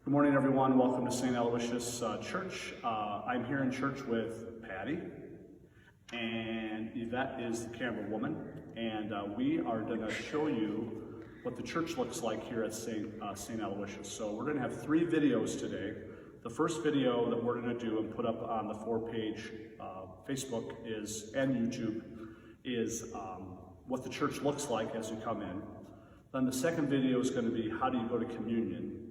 Good morning, everyone. Welcome to St. Aloysius Church. I'm here in church with Patty, and Yvette is the camera woman, and we are going to show you what the church looks like here at St. Aloysius. So we're going to have 3 videos today. The first video that we're going to do and put up on the 4-page Facebook and YouTube is what the church looks like as you come in. Then the second video is going to be how do you go to communion.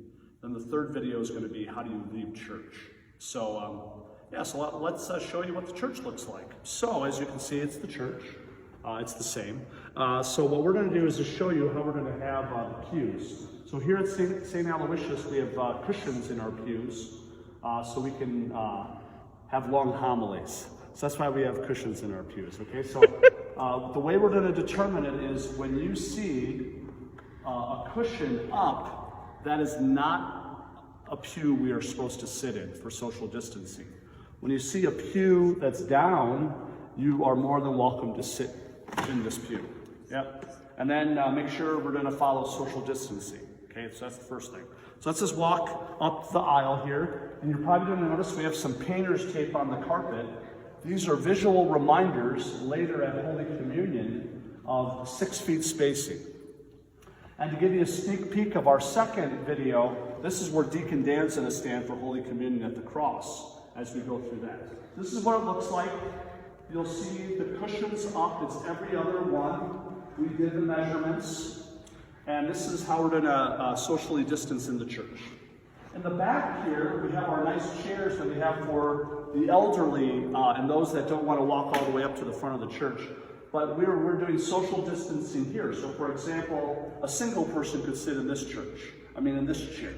Then the third video is going to be how do you leave church. So let's show you what the church looks like. So as you can see, it's the church. It's the same. So what we're going to do is just show you how we're going to have the pews. So here at St. Aloysius, we have cushions in our pews so we can have long homilies. So that's why we have cushions in our pews, okay? So the way we're going to determine it is when you see a cushion up, that is not a pew we are supposed to sit in for social distancing. When you see a pew that's down, you are more than welcome to sit in this pew. Yep. And then make sure we're going to follow social distancing. Okay, so that's the first thing. So let's just walk up the aisle here, and you're probably going to notice we have some painter's tape on the carpet. These are visual reminders later at Holy Communion of 6 feet spacing. And to give you a sneak peek of our second video, this is where Deacon Dan's going to stand for Holy Communion at the cross as we go through that. This is what it looks like. You'll see the cushions up. It's every other one. We did the measurements. And this is how we're going to socially distance in the church. In the back here, we have our nice chairs that we have for the elderly and those that don't want to walk all the way up to the front of the church. But we're doing social distancing here. So for example, a single person could sit in this in this chair.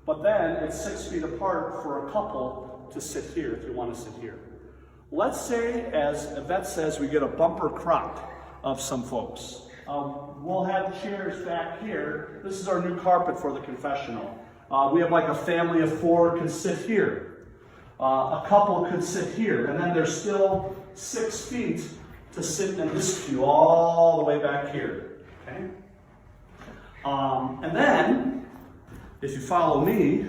But then it's 6 feet apart for a couple to sit here if you want to sit here. Let's say, as Yvette says, we get a bumper crop of some folks. We'll have chairs back here. This is our new carpet for the confessional. We have like a family of 4 can sit here. A couple could sit here. And then there's still 6 feet to sit in this pew all the way back here, okay? And then, if you follow me,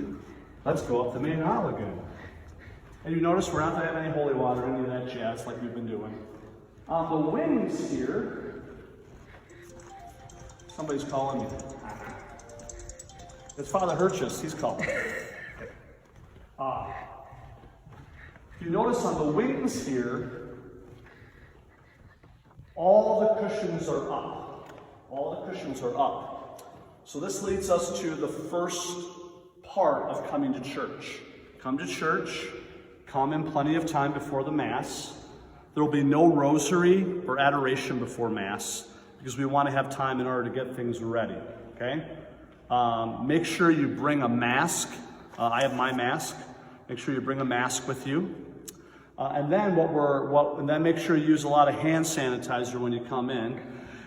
let's go up the main aisle again. And you notice we're not going to have any holy water, any of that jazz like we've been doing. On the wings here, somebody's calling me. It's Father Hirchus, he's calling. You notice on the wings here, all the cushions are up. All the cushions are up. So this leads us to the first part of coming to church. Come to church, come in plenty of time before the Mass. There will be no rosary or adoration before Mass because we want to have time in order to get things ready, okay? Make sure you bring a mask. I have my mask. Make sure you bring a mask with you. And then make sure you use a lot of hand sanitizer when you come in.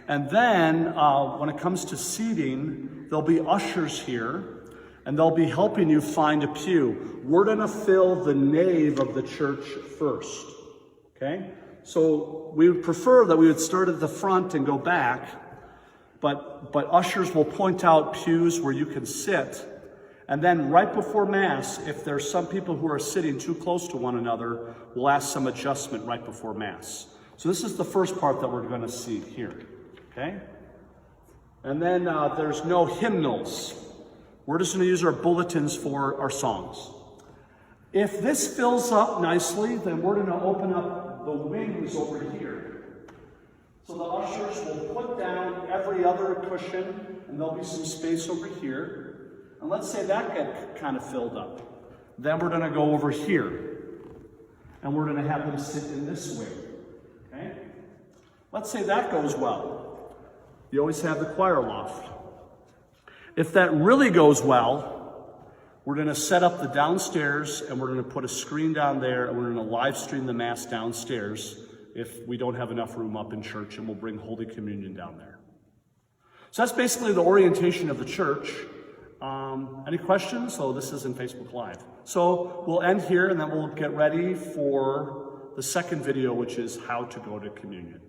And then when it comes to seating, there'll be ushers here, and they'll be helping you find a pew. We're going to fill the nave of the church first, okay? So we would prefer that we would start at the front and go back, but ushers will point out pews where you can sit. And then right before Mass, if there's some people who are sitting too close to one another, we'll ask some adjustment right before Mass. So this is the first part that we're going to see here, okay? And then there's no hymnals. We're just going to use our bulletins for our songs. If this fills up nicely, then we're going to open up the wings over here. So the ushers will put down every other cushion, and there'll be some space over here. And let's say that got kind of filled up. Then we're going to go over here. And we're going to have them sit in this way. Okay? Let's say that goes well. You always have the choir loft. If that really goes well, we're going to set up the downstairs and we're going to put a screen down there and we're going to live stream the Mass downstairs if we don't have enough room up in church, and we'll bring Holy Communion down there. So that's basically the orientation of the church. Any questions? So this is in Facebook Live. So we'll end here and then we'll get ready for the second video, which is how to go to communion.